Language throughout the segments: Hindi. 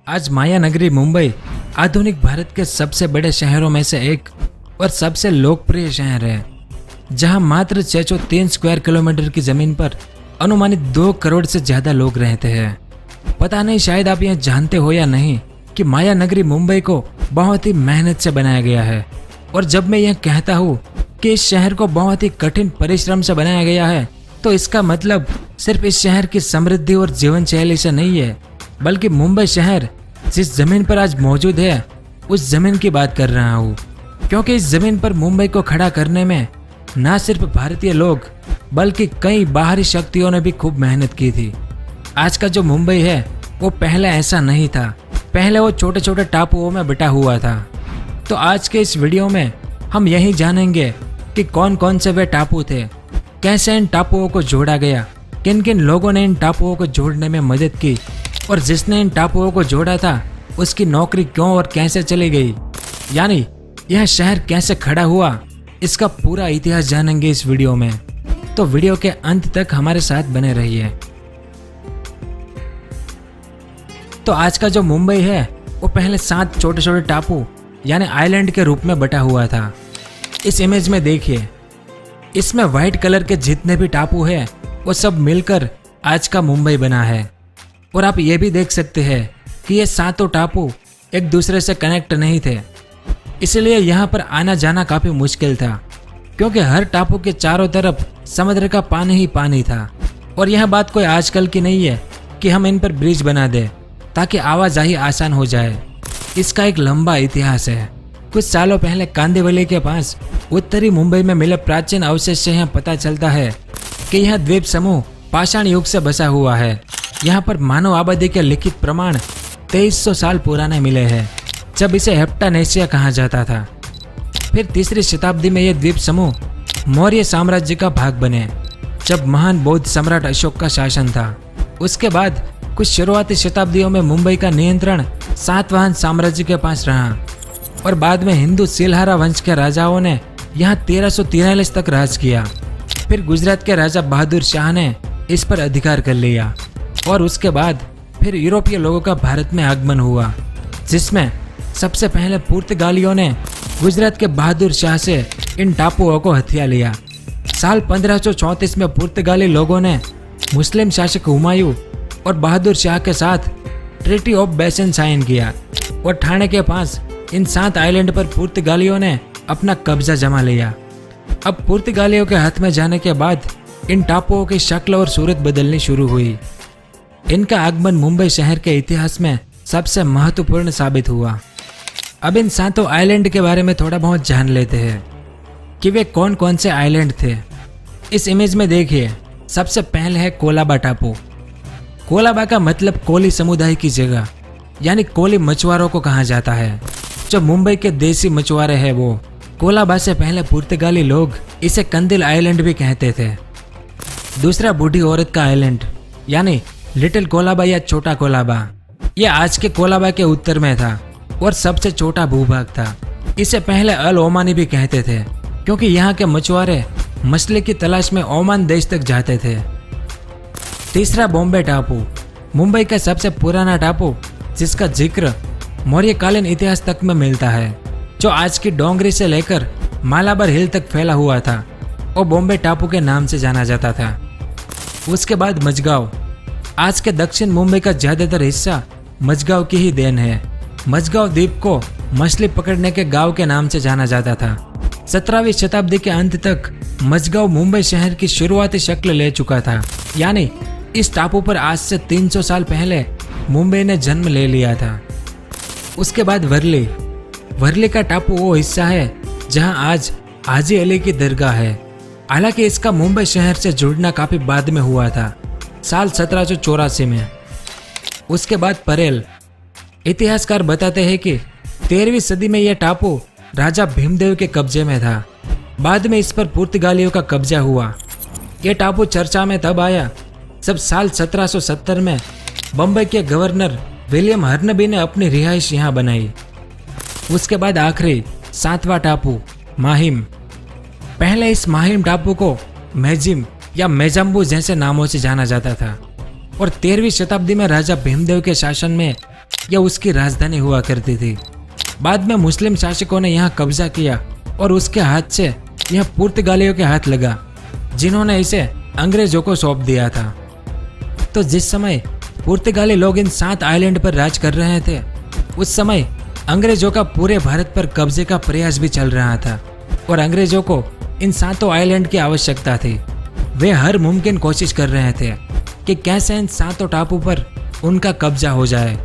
आज माया नगरी मुंबई आधुनिक भारत के सबसे बड़े शहरों में से एक और सबसे लोकप्रिय शहर है, जहां मात्र 603 स्क्वायर किलोमीटर की जमीन पर अनुमानित 2 करोड़ से ज्यादा लोग रहते हैं। पता नहीं शायद आप यह जानते हो या नहीं कि माया नगरी मुंबई को बहुत ही मेहनत से बनाया गया है। और जब मैं यह कहता हूँ कि इस शहर को बहुत ही कठिन परिश्रम से बनाया गया है, तो इसका मतलब सिर्फ इस शहर की समृद्धि और जीवन शैली से नहीं है, बल्कि मुंबई शहर जिस जमीन पर आज मौजूद है उस जमीन की बात कर रहा हूँ। क्योंकि इस जमीन पर मुंबई को खड़ा करने में न सिर्फ भारतीय लोग बल्कि कई बाहरी शक्तियों ने भी खूब मेहनत की थी। आज का जो मुंबई है वो पहले ऐसा नहीं था। पहले वो छोटे छोटे टापुओं में बटा हुआ था। तो आज के इस वीडियो में हम यही जानेंगे कि कौन कौन से वे टापू थे, कैसे इन टापुओं को जोड़ा गया, किन किन लोगों ने इन टापुओं को जोड़ने में मदद की और जिसने इन टापुओं को जोड़ा था उसकी नौकरी क्यों और कैसे चली गई, यानी यह शहर कैसे खड़ा हुआ, इसका पूरा इतिहास जानेंगे इस वीडियो में। तो वीडियो के अंत तक हमारे साथ बने रहिए। तो आज का जो मुंबई है वो पहले 7 छोटे छोटे टापू यानी आइलैंड के रूप में बटा हुआ था। इस इमेज में देखिए, इसमें व्हाइट कलर के जितने भी टापू है वो सब मिलकर आज का मुंबई बना है। और आप ये भी देख सकते हैं कि ये 7 टापू एक दूसरे से कनेक्ट नहीं थे, इसलिए यहाँ पर आना जाना काफी मुश्किल था, क्योंकि हर टापू के चारों तरफ समुद्र का पानी ही पानी था। और यह बात कोई आजकल की नहीं है कि हम इन पर ब्रिज बना दें ताकि आवाजाही आसान हो जाए। इसका एक लंबा इतिहास है। कुछ सालों पहले कांदिवली के पास उत्तरी मुंबई में मिले प्राचीन अवशेष से यह पता चलता है कि यह द्वीप समूह पाषाण युग से बसा हुआ है। यहाँ पर मानव आबादी के लिखित प्रमाण 2300 साल पुराने मिले हैं, जब इसे हेप्टानेशिया कहा जाता था। फिर 3री शताब्दी में यह द्वीप समूह मौर्य साम्राज्य का भाग बने, जब महान बौद्ध सम्राट अशोक का शासन था। उसके बाद कुछ शुरुआती शताब्दियों में मुंबई का नियंत्रण सातवाहन साम्राज्य के पास रहा और बाद में हिंदू सिलहारा वंश के राजाओं ने यहाँ 1343 तक राज किया। फिर गुजरात के राजा बहादुर शाह ने इस पर अधिकार कर लिया और उसके बाद फिर यूरोपीय लोगों का भारत में आगमन हुआ, जिसमें सबसे पहले पुर्तगालियों ने गुजरात के बहादुर शाह से इन टापुओं को हथिया लिया। साल 1534 में पुर्तगाली लोगों ने मुस्लिम शासक हुमायूं और बहादुर शाह के साथ ट्रीटी ऑफ बेसन साइन किया और ठाणे के पास इन 7 आइलैंड पर पुर्तगालियों ने अपना कब्जा जमा लिया। अब पुर्तगालियों के हाथ में जाने के बाद इन टापुओं की शक्ल और सूरत बदलनी शुरू हुई। इनका आगमन मुंबई शहर के इतिहास में सबसे महत्वपूर्ण साबित हुआ। अब इन 7 आइलैंड के बारे में थोड़ा बहुत जान लेते हैं कि वे कौन कौन से आइलैंड थे। इस इमेज में देखिए, सबसे पहले है कोलाबा टापू। कोलाबा का मतलब कोली समुदाय की जगह यानी कोली मछुआरों को कहा जाता है। जो मुंबई के देसी मछुआरे हैं वो कोलाबा से पहले पुर्तगाली लोग इसे कंदिल आइलैंड भी कहते थे। दूसरा बूढ़ी औरत का आइलैंड यानी लिटिल कोलाबा या छोटा कोलाबा, यह आज के कोलाबा के उत्तर में था और सबसे छोटा भूभाग था। इसे पहले अल ओमानी भी कहते थे, क्योंकि यहाँ के मछुआरे मछली की तलाश में ओमान देश तक जाते थे। तीसरा बॉम्बे टापू, मुंबई का सबसे पुराना टापू, जिसका जिक्र मौर्यकालीन इतिहास तक में मिलता है, जो आज की डोंगरी से लेकर मालाबार हिल तक फैला हुआ था और बॉम्बे टापू के नाम से जाना जाता था। उसके बाद मझगांव, आज के दक्षिण मुंबई का ज्यादातर हिस्सा मझगांव की ही देन है। मझगांव द्वीप को मछली पकड़ने के गांव के नाम से जाना जाता था। 17वीं शताब्दी के अंत तक मझगांव मुंबई शहर की शुरुआती शक्ल ले चुका था, यानी इस टापू पर आज से 300 साल पहले मुंबई ने जन्म ले लिया था। उसके बाद वर्ली, वर्ली का टापू वो हिस्सा है जहां आज हाजी अली की दरगाह है। हालांकि इसका मुंबई शहर से जुड़ना काफी बाद में हुआ था, साल 1784 में। उसके बाद परेल, इतिहासकार बताते हैं कि 13वीं सदी में यह टापू राजा भीमदेव के कब्जे में था। बाद में इस पर पुर्तगालियों का कब्जा हुआ। यह टापू चर्चा में तब आया जब साल 1770 में बम्बई के गवर्नर विलियम हर्नबी ने अपनी रिहाइश यहाँ बनाई। उसके बाद आखिरी 7वां टापू माहिम। पहले इस माहिम टापू को मैजिम या मेजम्बू जैसे नामों से जाना जाता था और 13वीं शताब्दी में राजा भीमदेव के शासन में यह उसकी राजधानी हुआ करती थी। बाद में मुस्लिम शासकों ने यहाँ कब्जा किया और उसके हाथ से यह पुर्तगालियों के हाथ लगा, जिन्होंने इसे अंग्रेजों को सौंप दिया था। तो जिस समय पुर्तगाली लोग इन 7 आइलैंड पर राज कर रहे थे, उस समय अंग्रेजों का पूरे भारत पर कब्जे का प्रयास भी चल रहा था और अंग्रेजों को इन 7 आइलैंड की आवश्यकता थी। वे हर मुमकिन कोशिश कर रहे थे कि कैसे इन 7 टापू पर उनका कब्जा हो जाए।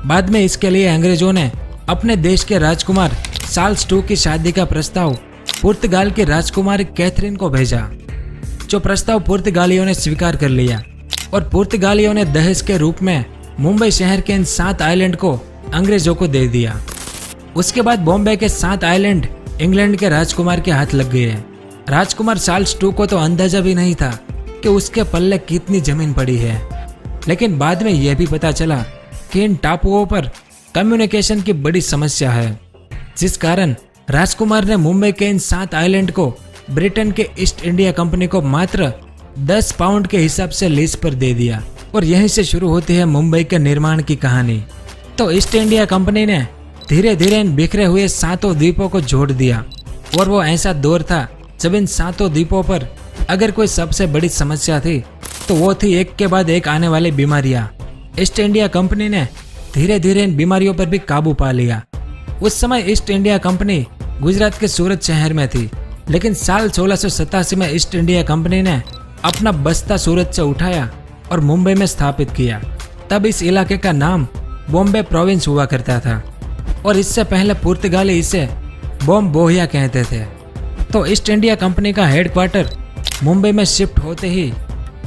बाद में इसके लिए अंग्रेजों ने अपने देश के राजकुमार चार्ल्स II की शादी का प्रस्ताव पुर्तगाल की राजकुमारी कैथरीन को भेजा, जो प्रस्ताव पुर्तगालियों ने स्वीकार कर लिया और पुर्तगालियों ने दहेज के रूप में मुंबई शहर के इन 7 आइलैंड को अंग्रेजों को दे दिया। उसके बाद बॉम्बे के 7 आइलैंड इंग्लैंड के राजकुमार के हाथ लग गए। राजकुमार चार्ल्स II को तो अंदाजा भी नहीं था कि उसके पल्ले कितनी जमीन पड़ी है, लेकिन बाद में यह भी पता चला कि इन टापुओं पर कम्युनिकेशन की बड़ी समस्या है, जिस कारण राजकुमार ने मुंबई के इन 7 आइलैंड को ब्रिटेन के ईस्ट इंडिया कंपनी को मात्र 10 पाउंड के हिसाब से लीज पर दे दिया और यहीं से शुरू होती है मुंबई के निर्माण की कहानी। तो ईस्ट इंडिया कंपनी ने धीरे धीरे इन बिखरे हुए 7 द्वीपों को जोड़ दिया और वो ऐसा दौर था जब इन 7 द्वीपों पर अगर कोई सबसे बड़ी समस्या थी तो वो थी एक के बाद एक आने वाली बीमारियां। ईस्ट इंडिया कंपनी ने धीरे धीरे इन बीमारियों पर भी काबू पा लिया। उस समय ईस्ट इंडिया कंपनी गुजरात के सूरत शहर में थी, लेकिन साल 1687 में ईस्ट इंडिया कंपनी ने अपना बस्ता सूरत से उठाया और मुंबई में स्थापित किया। तब इस इलाके का नाम बॉम्बे प्रोविंस हुआ करता था और इससे पहले पुर्तगाली इसे बॉम्बोहिया कहते थे। तो ईस्ट इंडिया कंपनी का हेडक्वार्टर मुंबई में शिफ्ट होते ही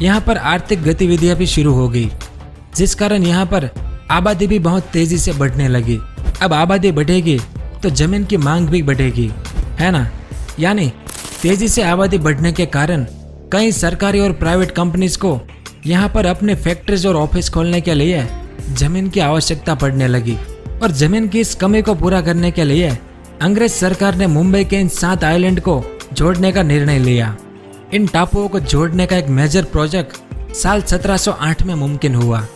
यहाँ पर आर्थिक गतिविधियां भी शुरू हो गई, जिस कारण यहाँ पर आबादी भी बहुत तेजी से बढ़ने लगी। अब आबादी बढ़ेगी तो जमीन की मांग भी बढ़ेगी, है ना। यानी तेजी से आबादी बढ़ने के कारण कई सरकारी और प्राइवेट कंपनीज को यहाँ पर अपने फैक्ट्रीज और ऑफिस खोलने के लिए जमीन की आवश्यकता पड़ने लगी और जमीन की इस कमी को पूरा करने के लिए अंग्रेज सरकार ने मुंबई के इन 7 आइलैंड को जोड़ने का निर्णय लिया। इन टापुओं को जोड़ने का एक मेजर प्रोजेक्ट साल 1708 में मुमकिन हुआ।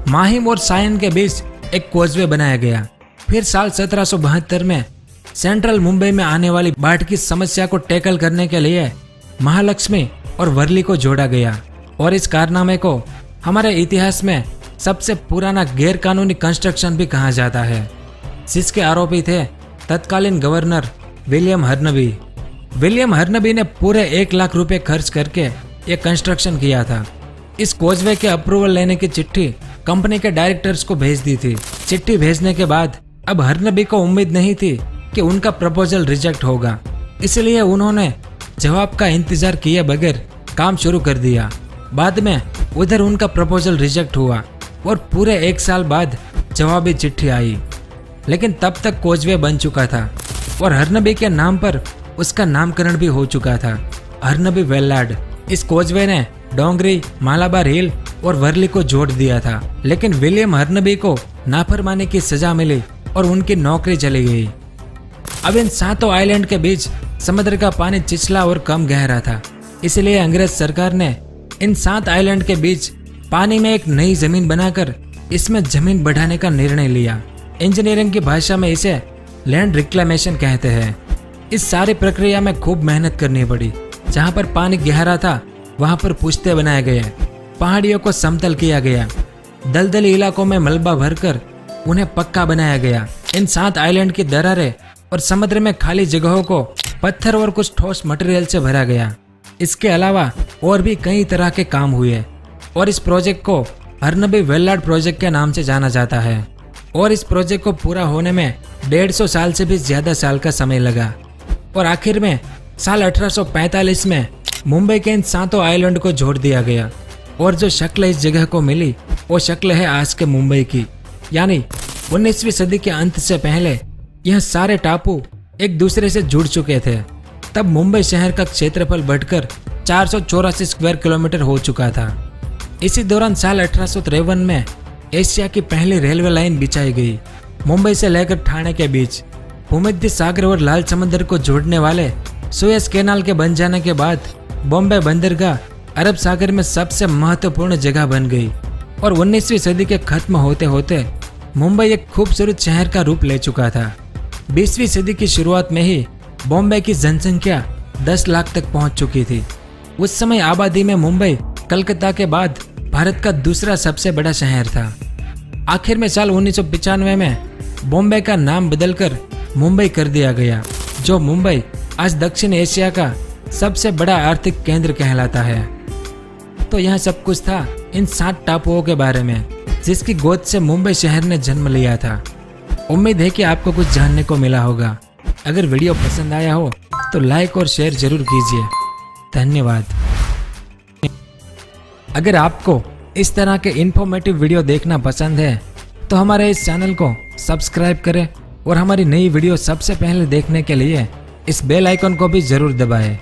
माहिम और सायन के बीच एक कोजवे बनाया गया। फिर साल 1772 में सेंट्रल मुंबई में आने वाली बाढ़ की समस्या को टैकल करने के लिए महालक्ष्मी और वर्ली को जोड़ा गया और इस कारनामे को हमारे इतिहास में सबसे पुराना गैर कानूनी कंस्ट्रक्शन भी कहा जाता है, जिसके आरोपी थे तत्कालीन गवर्नर विलियम हर्नबी। विलियम हर्नबी ने पूरे 1 लाख रुपए खर्च करके ये कंस्ट्रक्शन किया था। इस कोजवे के अप्रूवल लेने की चिट्ठी कंपनी के डायरेक्टर्स को भेज दी थी। चिट्ठी भेजने के बाद अब हर्नबी को उम्मीद नहीं थी कि उनका प्रपोजल रिजेक्ट होगा, इसलिए उन्होंने जवाब का इंतजार किए बगैर काम शुरू कर दिया। बाद में उधर उनका प्रपोजल रिजेक्ट हुआ और पूरे 1 साल बाद जवाबी चिट्ठी आई, लेकिन तब तक कोजवे बन चुका था और हर्नबी के नाम पर उसका नामकरण भी हो चुका था, हर्नबी वेल्लार्ड। इस कोजवे ने डोंगरी, मालाबार हिल और वर्ली को जोड़ दिया था, लेकिन विलियम हर्नबी को नाफरमानी की सजा मिली और उनकी नौकरी चली गई। अब इन 7 आइलैंड के बीच समुद्र का पानी चिछला और कम गहरा था, इसलिए अंग्रेज सरकार ने इन 7 आइलैंड के बीच पानी में एक नई जमीन बनाकर इसमें जमीन बढ़ाने का निर्णय लिया। इंजीनियरिंग की भाषा में इसे लैंड रिक्लेमेशन कहते हैं। इस सारी प्रक्रिया में खूब मेहनत करनी पड़ी। जहाँ पर पानी गहरा था वहाँ पर पुश्ते बनाए गए, पहाड़ियों को समतल किया गया, दलदली इलाकों में मलबा भरकर उन्हें पक्का बनाया गया। इन 7 आइलैंड की दरारें और समुद्र में खाली जगहों को पत्थर और कुछ ठोस मटेरियल से भरा गया। इसके अलावा और भी कई तरह के काम हुए और इस प्रोजेक्ट को हर्नबी वेल्लार्ड प्रोजेक्ट के नाम से जाना जाता है। और इस प्रोजेक्ट को पूरा होने में 150 साल से भी ज्यादा साल का समय लगा और आखिर में साल 1845 में मुंबई के इन 7 आइलैंड को जोड़ दिया गया और जो शक्ल इस जगह को मिली वो शक्ल है आज के मुंबई की। यानी 19वीं सदी के अंत से पहले यह सारे टापू एक दूसरे से जुड़ चुके थे। तब मुंबई शहर का क्षेत्रफल बढ़कर 484 स्क्वायर किलोमीटर हो चुका था। इसी दौरान साल 1853 में एशिया की पहली रेलवे लाइन बिछाई गई। मुंबई से लेकर ठाणे के बीच भूमध्य सागर और लाल समुद्र को जोड़ने वाले सुएज कैनाल के बन जाने के बाद बॉम्बे बंदरगाह अरब सागर में सबसे महत्वपूर्ण जगह बन गई और 19वीं सदी के खत्म होते होते मुंबई एक खूबसूरत शहर का रूप ले चुका था। 20वीं सदी की शुरुआत में ही बॉम्बे की जनसंख्या 10 लाख तक पहुंच चुकी थी। उस समय आबादी में मुंबई कलकत्ता के बाद भारत का दूसरा सबसे बड़ा शहर था। आखिर में साल 1995 में बॉम्बे का नाम बदलकर मुंबई कर दिया गया, जो मुंबई आज दक्षिण एशिया का सबसे बड़ा आर्थिक केंद्र कहलाता है। तो यह सब कुछ था इन 7 टापुओं के बारे में, जिसकी गोद से मुंबई शहर ने जन्म लिया था। उम्मीद है कि आपको कुछ जानने को मिला होगा। अगर वीडियो पसंद आया हो तो लाइक और शेयर जरूर कीजिए। धन्यवाद। अगर आपको इस तरह के इन्फॉर्मेटिव वीडियो देखना पसंद है तो हमारे इस चैनल को सब्सक्राइब करें और हमारी नई वीडियो सबसे पहले देखने के लिए इस बेल आइकन को भी जरूर दबाएं।